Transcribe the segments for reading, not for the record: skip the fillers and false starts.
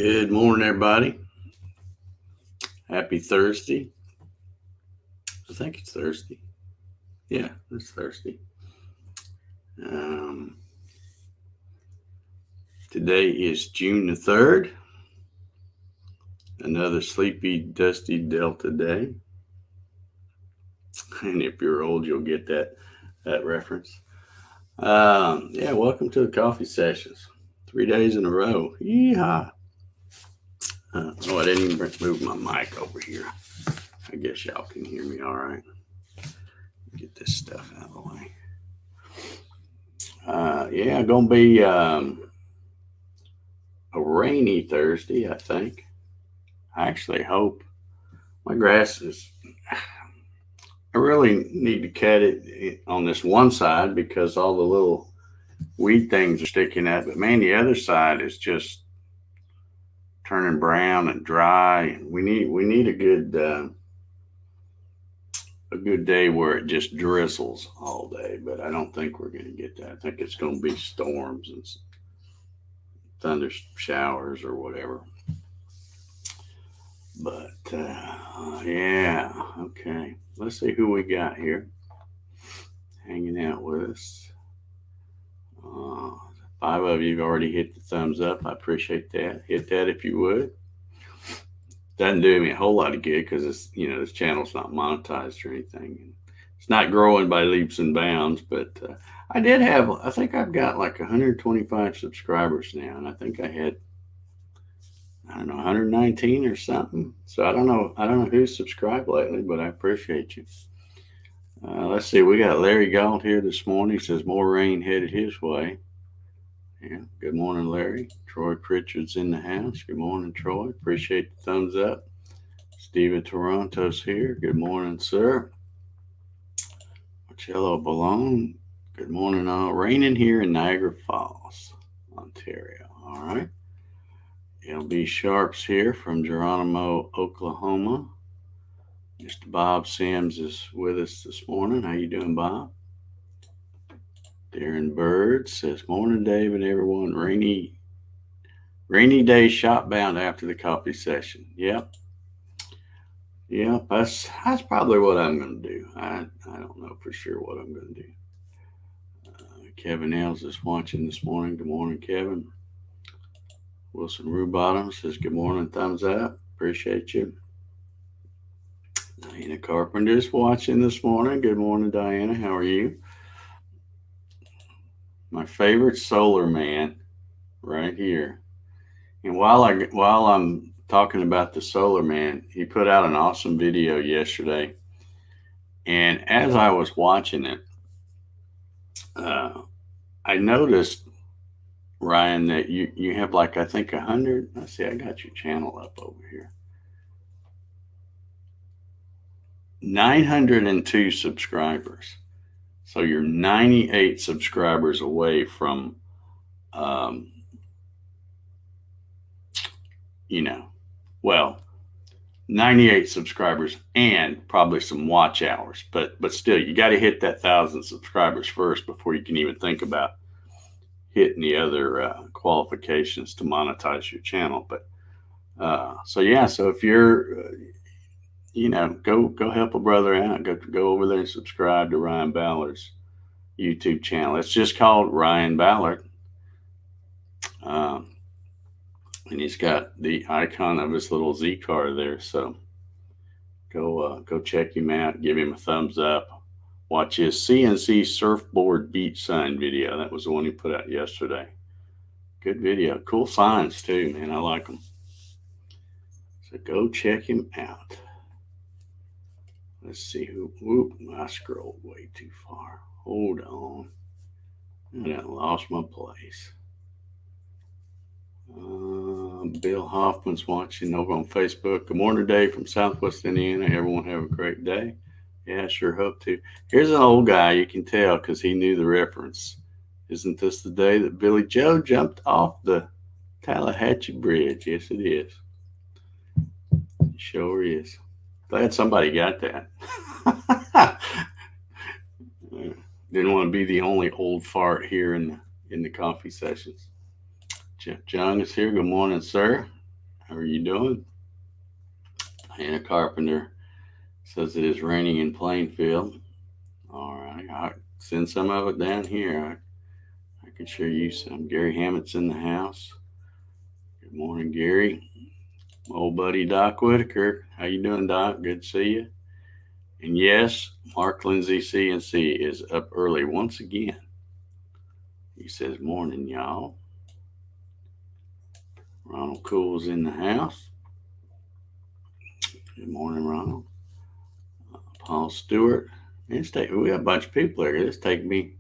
Good morning, everybody. Happy Thursday. I think it's Thursday. Yeah, it's Thursday. Um, Today is June the 3rd. Another sleepy, dusty Delta day. And if you're old, you'll get that reference. Yeah, welcome to the coffee sessions. 3 days in a row. Yeehaw. I didn't even move my mic over here. I guess y'all can hear me all right. Get this stuff out of the way. Yeah, gonna be a rainy Thursday, I think. I actually hope my grass is. I really need to cut it on this one side because all the little weed things are sticking out. But man, the other side is just turning brown and dry. And we need a good day where it just drizzles all day. But I don't think we're going to get that. I think it's going to be storms and thunder showers or whatever. But yeah, okay. Let's see who we got here hanging out with us. 5 of you have already hit the thumbs up. I appreciate that. Hit that if you would. Doesn't do me a whole lot of good because this channel's not monetized or anything. It's not growing by leaps and bounds, but I think I've got like 125 subscribers now, and I think I had 119 or something. So I don't know who's subscribed lately, but I appreciate you. Let's see. We got Larry Galt here this morning. He says more rain headed his way. Yeah. Good morning, Larry. Troy Pritchard's in the house. Good morning, Troy. Appreciate the thumbs up. Steven Toronto's here. Good morning, sir. Marcello Ballone. Good morning, all. Raining here in Niagara Falls, Ontario. All right. LB Sharps here from Geronimo, Oklahoma. Mr. Bob Sims is with us this morning. How you doing, Bob? Darren Bird says, morning, Dave and everyone. Rainy day shop bound after the coffee session. Yep, that's probably what I'm going to do. I don't know for sure what I'm going to do. Kevin Ailes is watching this morning. Good morning, Kevin. Wilson Rubottom says, good morning, thumbs up. Appreciate you. Diana Carpenter's watching this morning. Good morning, Diana. How are you? My favorite solar man right here. And while I'm talking about the solar man, he put out an awesome video yesterday. And as I was watching it, I noticed, Ryan, that you have like, I think 100. Let's see, I got your channel up over here. 902 subscribers. So you're 98 subscribers away from, 98 subscribers and probably some watch hours. But still, you got to hit that 1,000 subscribers first before you can even think about hitting the other qualifications to monetize your channel. But so if you're go help a brother out. Go over there and subscribe to Ryan Ballard's YouTube channel. It's just called Ryan Ballard, and he's got the icon of his little Z car there. So go check him out. Give him a thumbs up. Watch his CNC surfboard beat sign video. That was the one he put out yesterday. Good video. Cool signs too, man. I like them. So go check him out. Let's see who. Whoop! I scrolled way too far. Hold on. I done lost my place. Bill Hoffman's watching over on Facebook. Good morning, Dave from Southwest Indiana. Everyone have a great day. Yeah, I sure hope to. Here's an old guy. You can tell because he knew the reference. Isn't this the day that Billy Joe jumped off the Tallahatchie Bridge? Yes, it is. It sure is. Glad somebody got that. Didn't want to be the only old fart here in the coffee sessions. Jeff Jung is here. Good morning, sir. How are you doing? Hannah Carpenter says it is raining in Plainfield. All right. I'll send some of it down here. I can show you some. Gary Hammett's in the house. Good morning, Gary. Old buddy Doc Whitaker. How you doing, Doc? Good to see you. And yes, Mark Lindsay CNC is up early once again. He says, morning, y'all. Ronald Cool's in the house. Good morning, Ronald. Paul Stewart. We have a bunch of people here. It's taking me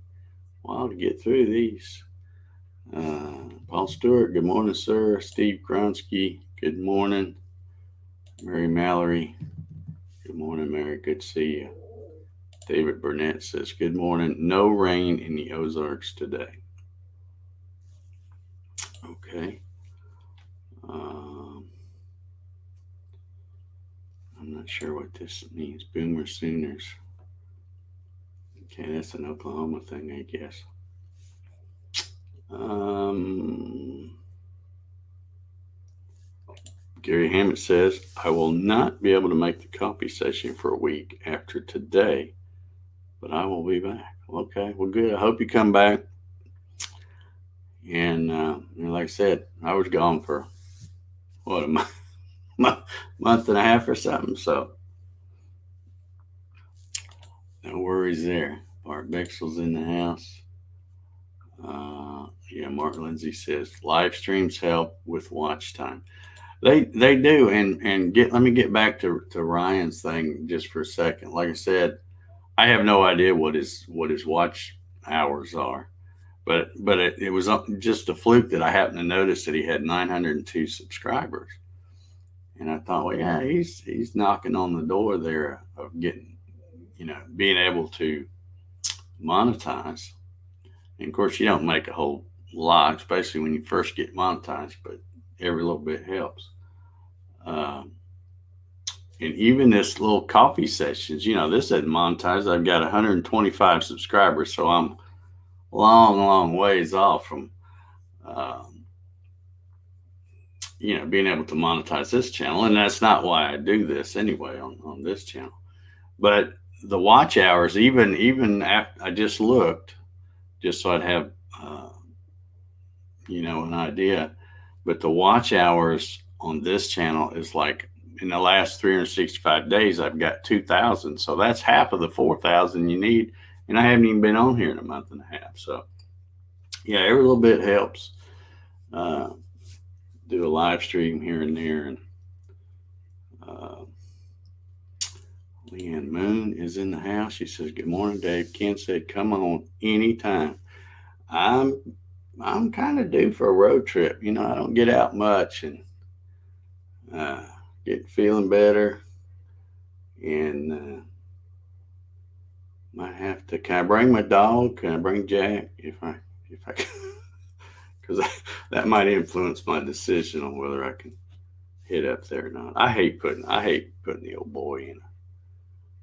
a while to get through these. Paul Stewart, good morning, sir. Steve Kronsky, good morning. Mary Mallory, good morning, Mary. Good to see you. David Burnett says, good morning. No rain in the Ozarks today. Okay. I'm not sure what this means. Boomer Sooners. Okay, that's an Oklahoma thing, I guess. Gary Hammett says, I will not be able to make the coffee session for a week after today, but I will be back. Okay, well, good. I hope you come back. And like I said, I was gone for, what, a month and a half or something, so no worries there. Bart Bixel's in the house. Mark Lindsay says, live streams help with watch time. They do, and let me get back to Ryan's thing just for a second. Like I said, I have no idea what his watch hours are, but it was just a fluke that I happened to notice that he had 902 subscribers, and I thought, well, yeah, he's knocking on the door there of getting, being able to monetize. And of course, you don't make a whole lot, especially when you first get monetized, but every little bit helps. And even this little coffee sessions, this isn't monetized. I've got 125 subscribers, so I'm long ways off from, being able to monetize this channel. And that's not why I do this anyway on this channel. But the watch hours, even after I just looked, just so I'd have, an idea. But the watch hours on this channel is like in the last 365 days, I've got 2,000. So that's half of the 4,000 you need. And I haven't even been on here in a month and a half. So yeah, every little bit helps. Do a live stream here and there. And Leanne Moon is in the house. She says, good morning, Dave. Ken said, come on anytime. I'm kind of due for a road trip. I don't get out much and get feeling better. And might have to. Can I bring my dog? Can I bring Jack? If I can, because that might influence my decision on whether I can hit up there or not. I hate putting the old boy in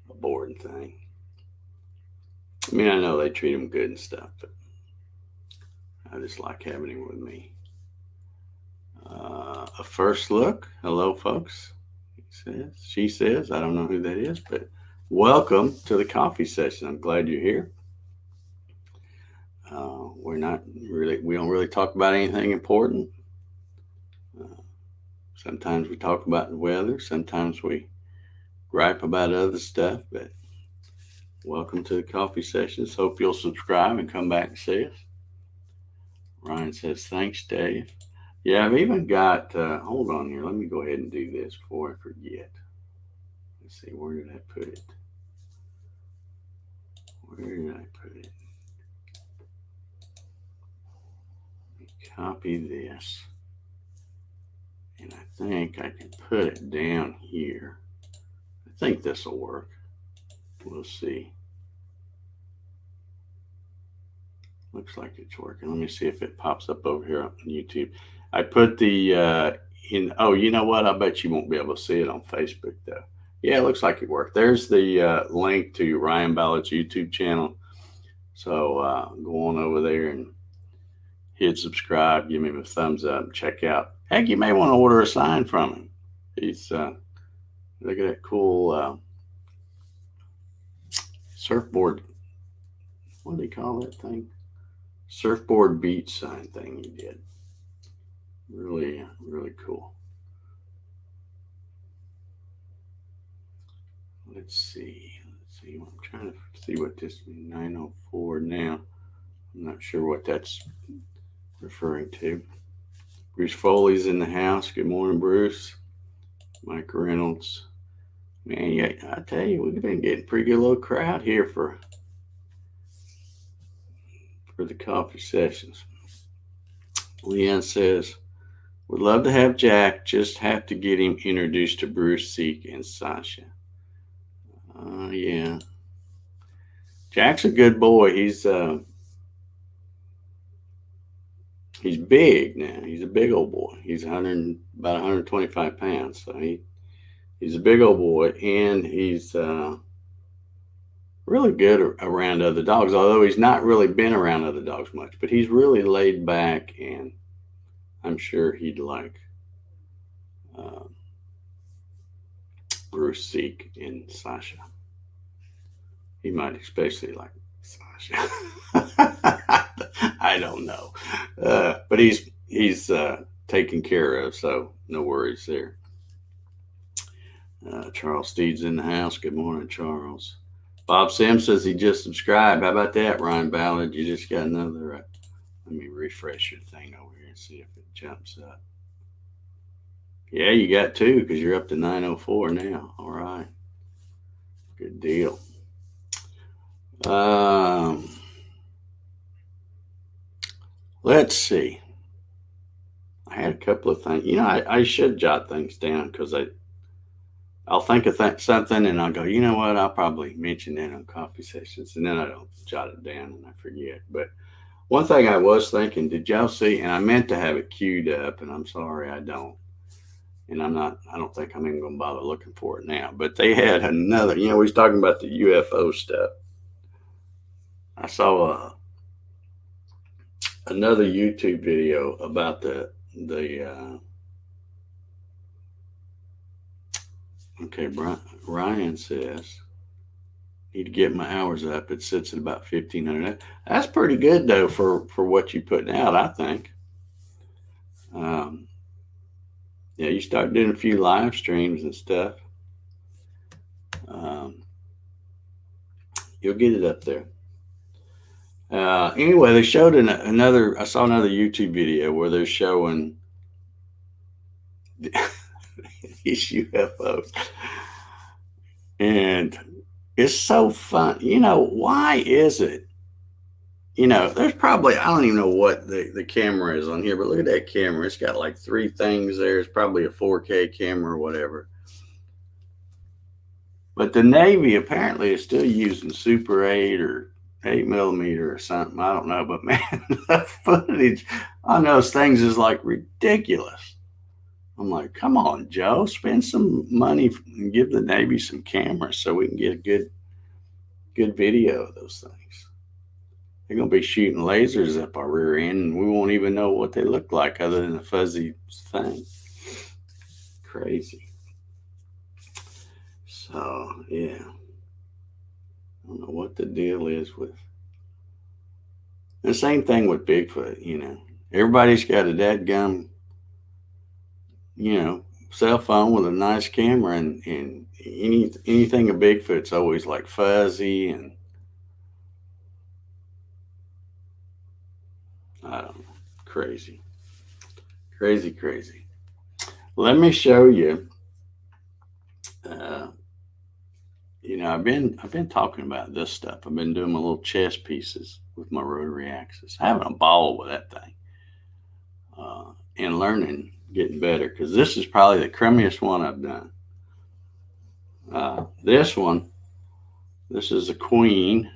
a boarding thing. I mean, I know they treat him good and stuff, but I just like having him with me. A first look. Hello, folks. She says, I don't know who that is, but welcome to the coffee session. I'm glad you're here. We don't really talk about anything important. Sometimes we talk about the weather. Sometimes we gripe about other stuff, but welcome to the coffee sessions. Hope you'll subscribe and come back and see us. Ryan says, thanks, Dave. Yeah, I've even got, hold on here. Let me go ahead and do this before I forget. Let's see, where did I put it? Let me copy this. And I think I can put it down here. I think this will work. We'll see. Looks like it's working. Let me see if it pops up over here on YouTube. I put the you know what? I bet you won't be able to see it on Facebook though. Yeah, it looks like it worked. There's the link to Ryan Ballott's YouTube channel. So go on over there and hit subscribe. Give me a thumbs up. Check out Heck, you may want to order a sign from him. He's look at that cool surfboard. What do they call that thing? Surfboard beach sign thing he did. Really, really cool. Let's see. I'm trying to see what this 904 now. I'm not sure what that's referring to. Bruce Foley's in the house. Good morning, Bruce. Mike Reynolds. Man, yeah, I tell you, we've been getting a pretty good little crowd here for the coffee sessions. Leanne says, would love to have Jack, just have to get him introduced to Bruce, Zeke, and Sasha. Yeah. Jack's a good boy. He's big now. He's a big old boy. He's about 125 pounds. So he's a big old boy, and he's really good around other dogs, although he's not really been around other dogs much. But he's really laid back, and I'm sure he'd like Bruce, Zeke, and Sasha. He might especially like Sasha. I don't know. But he's taken care of, so no worries there. Charles Steed's in the house. Good morning, Charles. Bob Sims says he just subscribed. How about that, Ryan Ballard? You just got another. Let me refresh your thing over here and see if it jumps up. Yeah, you got two because you're up to 904 now. All right. Good deal. Let's see. I had a couple of things. I should jot things down because I'll think of something and I'll go, you know what? I'll probably mention that on coffee sessions, and then I don't jot it down and I forget. But one thing I was thinking, did y'all see? And I meant to have it queued up, and I'm sorry I don't. And I don't think I'm even going to bother looking for it now. But they had another. We was talking about the UFO stuff. I saw another YouTube video about the okay, Ryan says need to get my hours up. It sits at about 1,500. That's pretty good though for what you're putting out, I think. Yeah, you start doing a few live streams and stuff. You'll get it up there. Anyway, they showed I saw another YouTube video where they're showing these UFOs. And it's so fun. Why is it? There's probably, I don't even know what the camera is on here, but look at that camera. It's got like 3 things there. It's probably a 4K camera or whatever. But the Navy apparently is still using Super 8 or 8mm or something. I don't know. But man, the footage on those things is like ridiculous. I'm like, come on, Joe, spend some money and give the Navy some cameras so we can get a good video of those things. They're going to be shooting lasers up our rear end, and we won't even know what they look like other than a fuzzy thing. Crazy. So, yeah. I don't know what the deal is with. The same thing with Bigfoot, Everybody's got a dadgum, cell phone with a nice camera, and anything of Bigfoot's always like fuzzy and I don't know, crazy. Let me show you. I've been talking about this stuff. I've been doing my little chess pieces with my rotary axis, having a ball with that thing, and learning, getting better, because this is probably the crummiest one I've done. This is a queen,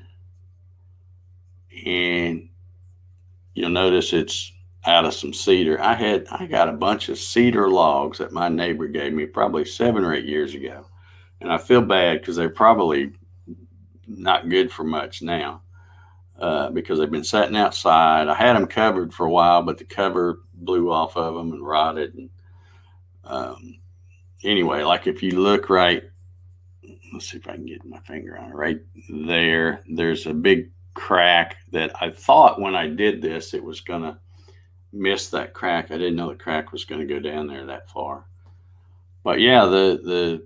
and you'll notice it's out of some cedar. I got a bunch of cedar logs that my neighbor gave me probably 7 or 8 years ago. And I feel bad because they're probably not good for much now. because they've been sitting outside. I had them covered for a while, but the cover blew off of them and rotted. And anyway, like if you look right, let's see if I can get my finger on it right there. There's a big crack that I thought when I did this, it was going to miss that crack. I didn't know the crack was going to go down there that far. But yeah, and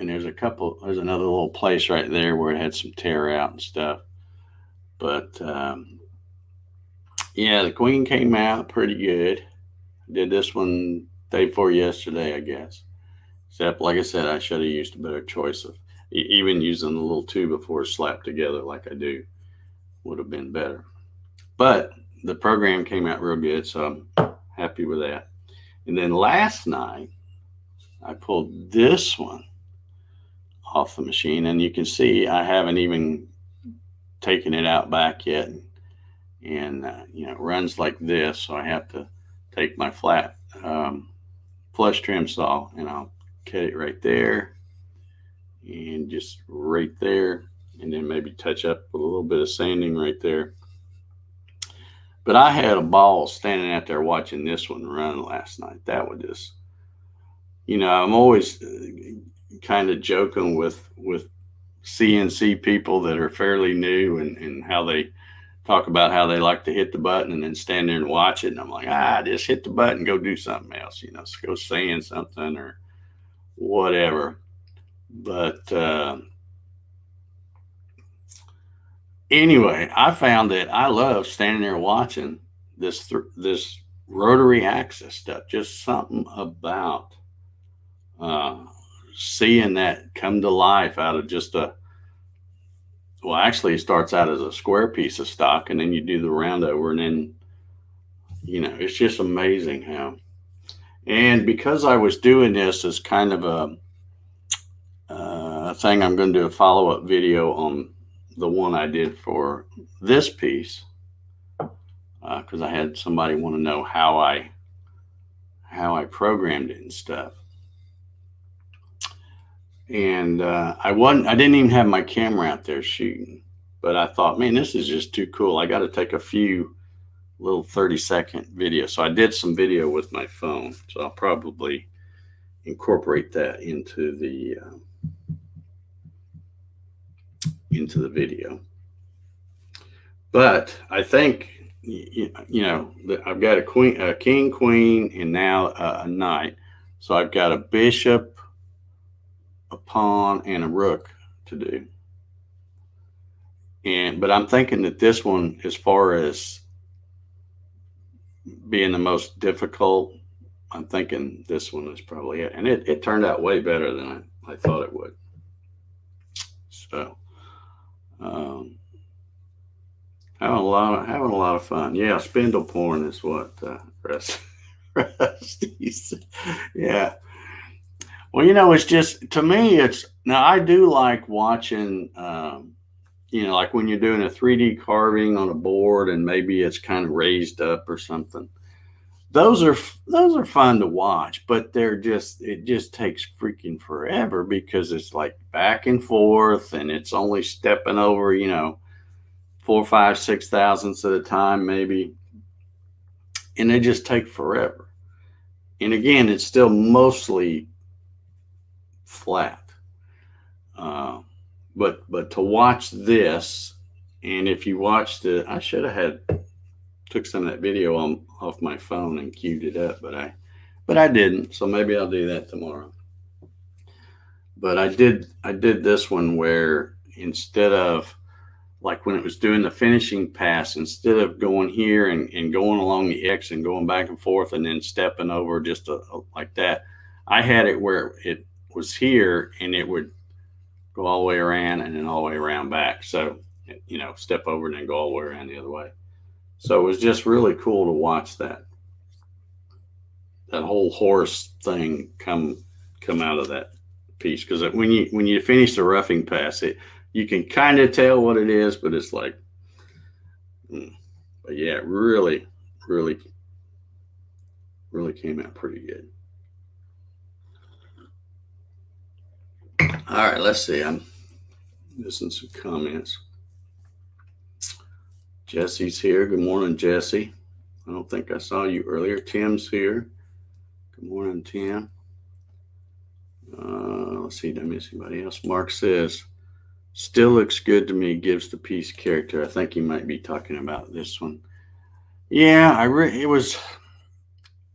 there's another little place right there where it had some tear out and stuff. But yeah, the queen came out pretty good. Did this one day before yesterday, I guess. Except, like I said, I should have used a better choice of even using the little two before slapped together like I do would have been better. But the program came out real good, so I'm happy with that. And then last night, I pulled this one off the machine, and you can see I haven't even taken it out back yet. And it runs like this, so I have to take my flat flush trim saw, and I'll cut it right there, and just right there, and then maybe touch up with a little bit of sanding right there. But I had a ball standing out there watching this one run last night. That was just, I'm always kind of joking with CNC people that are fairly new and how they talk about how they like to hit the button and then stand there and watch it. And I'm like, just hit the button, go do something else, go sand something or whatever. But anyway, I found that I love standing there watching this rotary axis stuff. Just something about seeing that come to life out of just actually it starts out as a square piece of stock, and then you do the round over, and then it's just amazing how. And because I was doing this as kind of a thing, I'm going to do a follow-up video on the one I did for this piece, because I had somebody want to know how I programmed it and stuff. And I didn't even have my camera out there shooting, but I thought, man, this is just too cool. I got to take a few little 30-second videos. So I did some video with my phone. So I'll probably incorporate that into the video. But I think, I've got a king, queen, and now a knight. So I've got a bishop, a pawn, and a rook to do. But I'm thinking that this one, as far as being the most difficult, I'm thinking this one is probably it. And it turned out way better than I thought it would. So having a lot of fun. Yeah, spindle porn is what Rusty's. Yeah. Well, it's just, to me, now I do like watching, like when you're doing a 3D carving on a board and maybe it's kind of raised up or something. Those are fun to watch, but it just takes freaking forever because it's like back and forth and it's only stepping over, 4, 5, 6 thousandths at a time, maybe. And they just take forever. And again, it's still mostly flat. But to watch this, and if you watched it, I should have took some of that video off my phone and queued it up, but I didn't. So maybe I'll do that tomorrow. But I did this one where instead of, like when it was doing the finishing pass, instead of going here and going along the X and going back and forth and then stepping over just like that, I had it where it was here and it would go all the way around and then all the way around back. So, step over and then go all the way around the other way. So it was just really cool to watch that whole horse thing come out of that piece. Because when you finish the roughing pass, you can kind of tell what it is, but it's like, but yeah, really, really, really came out pretty good. All right, let's see. I'm missing some comments. Jesse's here. Good morning, Jesse. I don't think I saw you earlier. Tim's here. Good morning, Tim. Let's see, did I miss anybody else? Mark says, still looks good to me, gives the piece character. I think he might be talking about this one. Yeah, it was,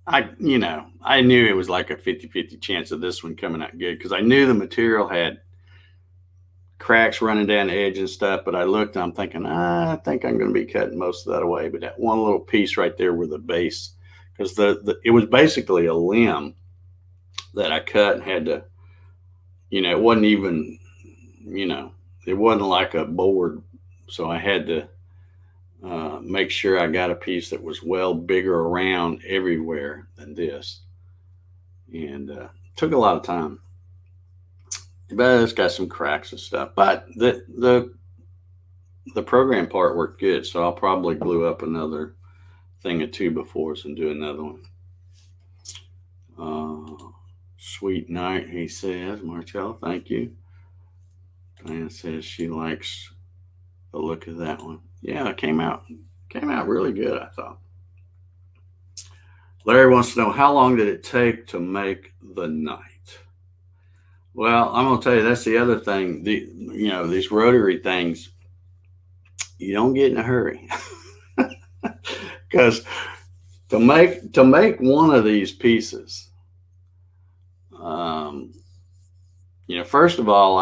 I knew it was like a 50-50 chance of this one coming out good because I knew the material had cracks running down the edge and stuff, but I looked and I'm thinking, I think I'm going to be cutting most of that away. But that one little piece right there where the base, because it was basically a limb that I cut and had to, it wasn't even, it wasn't like a board. So I had to make sure I got a piece that was well bigger around everywhere than this. And took a lot of time. But it's got some cracks and stuff. But the program part worked good, so I'll probably glue up another thing or two before us and do another one. Sweet night, he says. Marcel, thank you. Diane says she likes the look of that one. Yeah, it came out really good, I thought. Larry wants to know, how long did it take to make the night? Well, I'm going to tell you, that's the other thing. These rotary things, you don't get in a hurry. Because to make one of these pieces, first of all,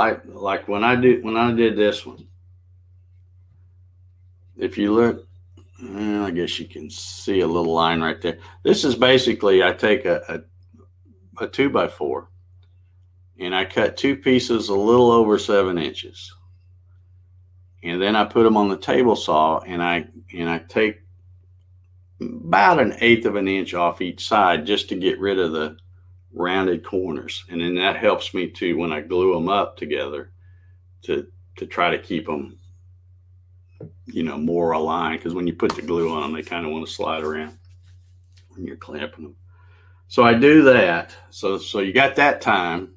when I did this one, if you look, I guess you can see a little line right there. This is basically, I take a 2x4 and I cut two pieces a little over 7 inches. And then I put them on the table saw and I take about 1/8 of an inch off each side just to get rid of the rounded corners. And then that helps me to, when I glue them up together, to try to keep them, more aligned. Because when you put the glue on them, they kind of want to slide around when you're clamping them. So I do that. So you got that time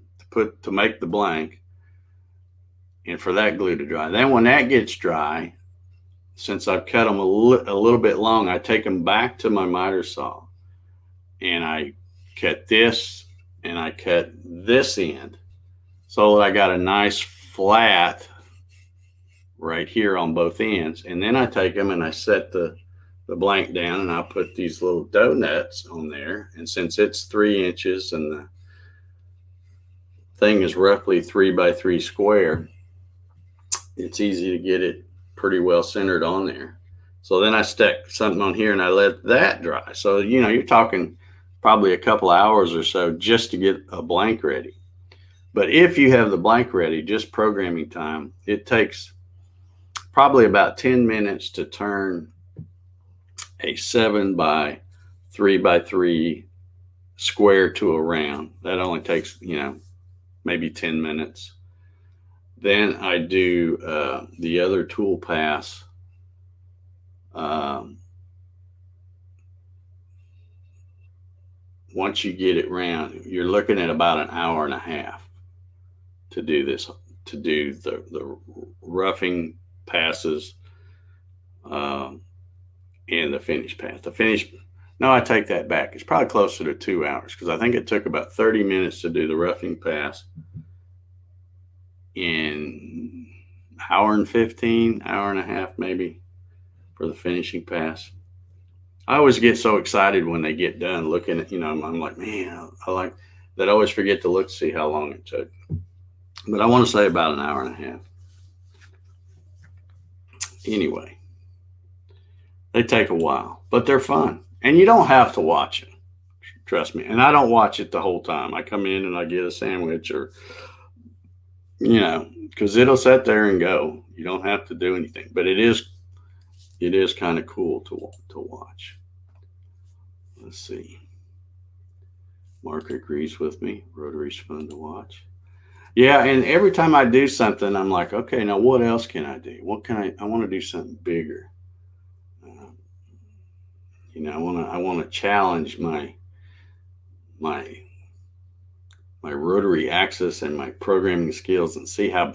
to make the blank and for that glue to dry. Then when that gets dry, since I've cut them a little bit long, I take them back to my miter saw and I cut this and I cut this end so that I got a nice flat right here on both ends. And then I take them and I set the blank down and I put these little donuts on there. And since it's 3 inches and the thing is roughly 3x3 square, it's easy to get it pretty well centered on there. So then I stuck something on here and I let that dry. So, you're talking probably a couple hours or so just to get a blank ready. But if you have the blank ready, just programming time, it takes probably about 10 minutes to turn a 7x3x3 square to a round. That only takes, maybe 10 minutes. Then I do the other tool pass. Once you get it round, you're looking at about an hour and a half to do this, to do the roughing passes and the finish pass. No, I take that back. It's probably closer to 2 hours because I think it took about 30 minutes to do the roughing pass. In hour and 15, hour and a half maybe for the finishing pass. I always get so excited when they get done looking at, I'm like, man, I like that. I always forget to look to see how long it took. But I want to say about an hour and a half. Anyway, they take a while, but they're fun. And you don't have to watch it. Trust me. And I don't watch it the whole time. I come in and I get a sandwich or, because it'll sit there and go. You don't have to do anything, but it is kind of cool to watch. Let's see. Mark agrees with me. Rotary's fun to watch. Yeah, and every time I do something, I'm like, okay, now what else can I do? What can I want to do something bigger. I want to challenge my rotary axis and my programming skills and see how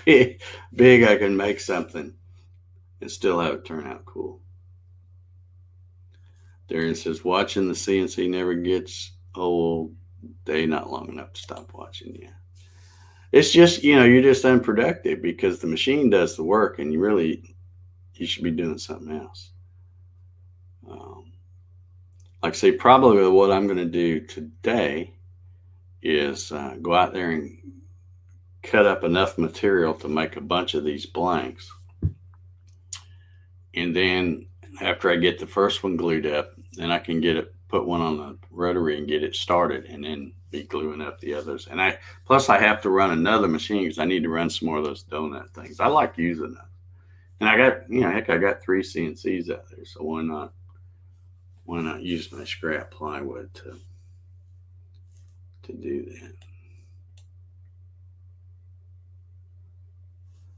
big I can make something. and still have it turn out cool. Darren says, watching the CNC never gets old. Day not long enough to stop watching. Yeah. It's just, you're just unproductive because the machine does the work and you should be doing something else. Like I say, probably what I'm going to do today is go out there and cut up enough material to make a bunch of these blanks. And then after I get the first one glued up, then I can put one on the rotary and get it started, and then be gluing up the others. And I have to run another machine because I need to run some more of those donut things. I like using them. And I got 3 CNCs out there, so why not use my scrap plywood to do that.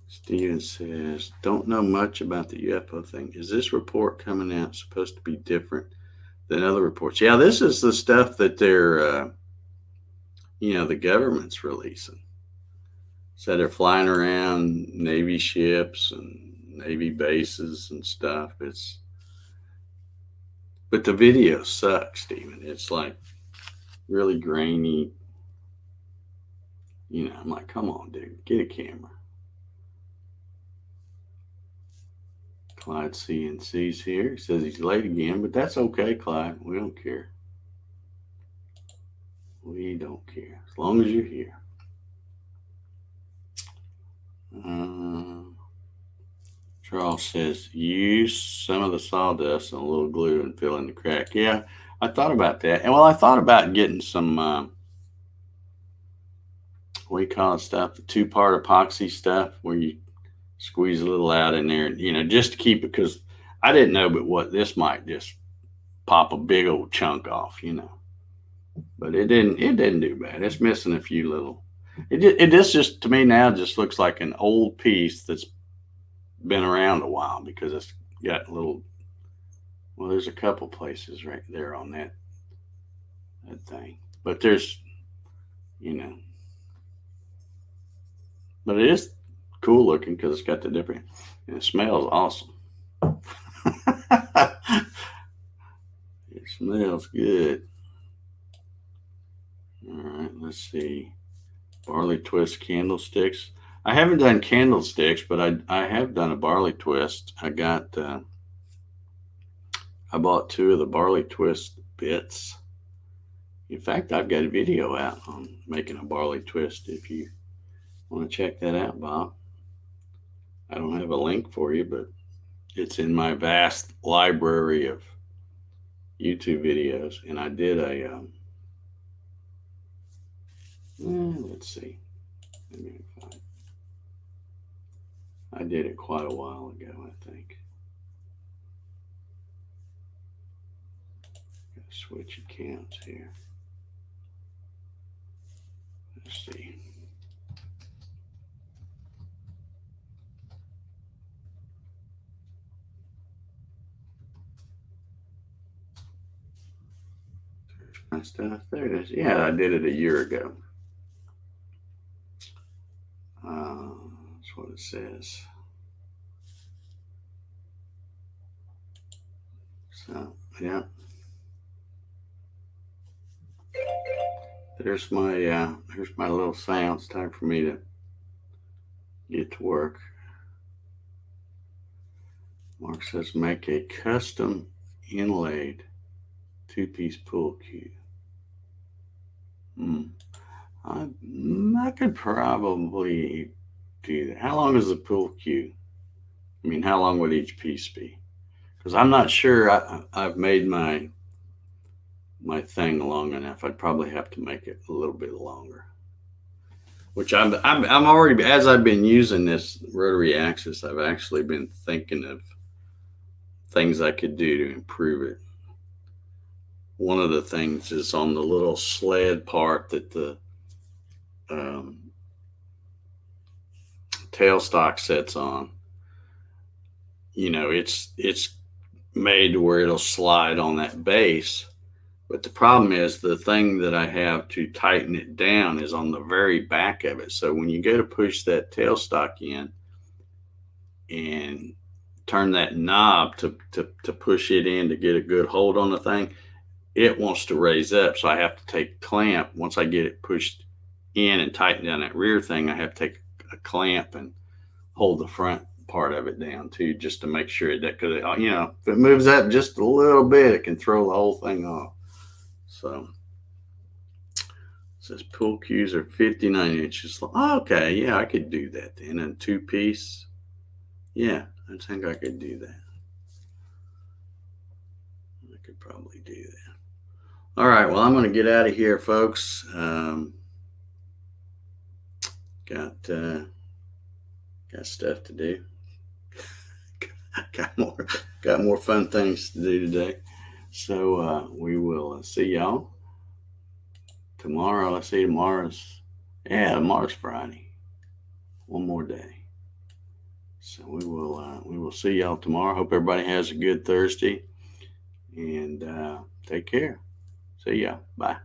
Steven says, don't know much about the UFO thing. Is this report coming out supposed to be different than other reports? Yeah, this is the stuff that they're, the government's releasing. So they're flying around Navy ships and Navy bases and stuff. But the video sucks, Steven. It's like really grainy. I'm like, come on, dude, get a camera. Clyde CNC's here. He says he's late again, but that's okay, Clyde. We don't care. We don't care as long as you're here. Charles says, use some of the sawdust and a little glue and fill in the crack. Yeah, I thought about that. And I thought about getting some, what do you call it stuff? The 2-part epoxy stuff where you squeeze a little out in there, just to keep it, because I didn't know but what this might just pop a big old chunk off, But it didn't do bad. It's missing a few little. It just to me now just looks like an old piece that's been around a while because it's got little. Well, there's a couple places right there on that thing, but there's, but it is cool looking because it's got the different. And it smells awesome. It smells good. All right, let's see. Barley twist candlesticks. I haven't done candlesticks, but I have done a barley twist. I bought 2 of the barley twist bits. In fact, I've got a video out on making a barley twist if you want to check that out, Bob. I don't have a link for you, but it's in my vast library of YouTube videos. And I did let's see. I did it quite a while ago, I think. Switch accounts here. Let's see. There's my stuff. There it is. Yeah, I did it a year ago. That's what it says. So, yeah. There's my little sounds. Time for me to get to work. Mark says, make a custom inlaid 2-piece pool cue. I could probably do that. How long is the pool cue? I mean, how long would each piece be? Because I'm not sure I've made my thing long enough. I'd probably have to make it a little bit longer. Which I'm already, as I've been using this rotary axis, I've actually been thinking of things I could do to improve it. One of the things is on the little sled part that the tailstock sets on. It's made to where it'll slide on that base. But the problem is the thing that I have to tighten it down is on the very back of it. So when you go to push that tailstock in and turn that knob to push it in to get a good hold on the thing, it wants to raise up. So I have to take a clamp. Once I get it pushed in and tighten down that rear thing, I have to take a clamp and hold the front part of it down too, just to make sure that, because if it moves up just a little bit, it can throw the whole thing off. So it says pool cues are 59 inches. Okay, yeah, I could do that then. And 2-piece. Yeah, I think I could do that. I could probably do that. All right, well, I'm going to get out of here, folks. Got stuff to do. got more fun things to do today. So we will see y'all tomorrow. Let's see, tomorrow's Friday. One more day. So we will see y'all tomorrow. Hope everybody has a good Thursday, and take care. See ya. Bye.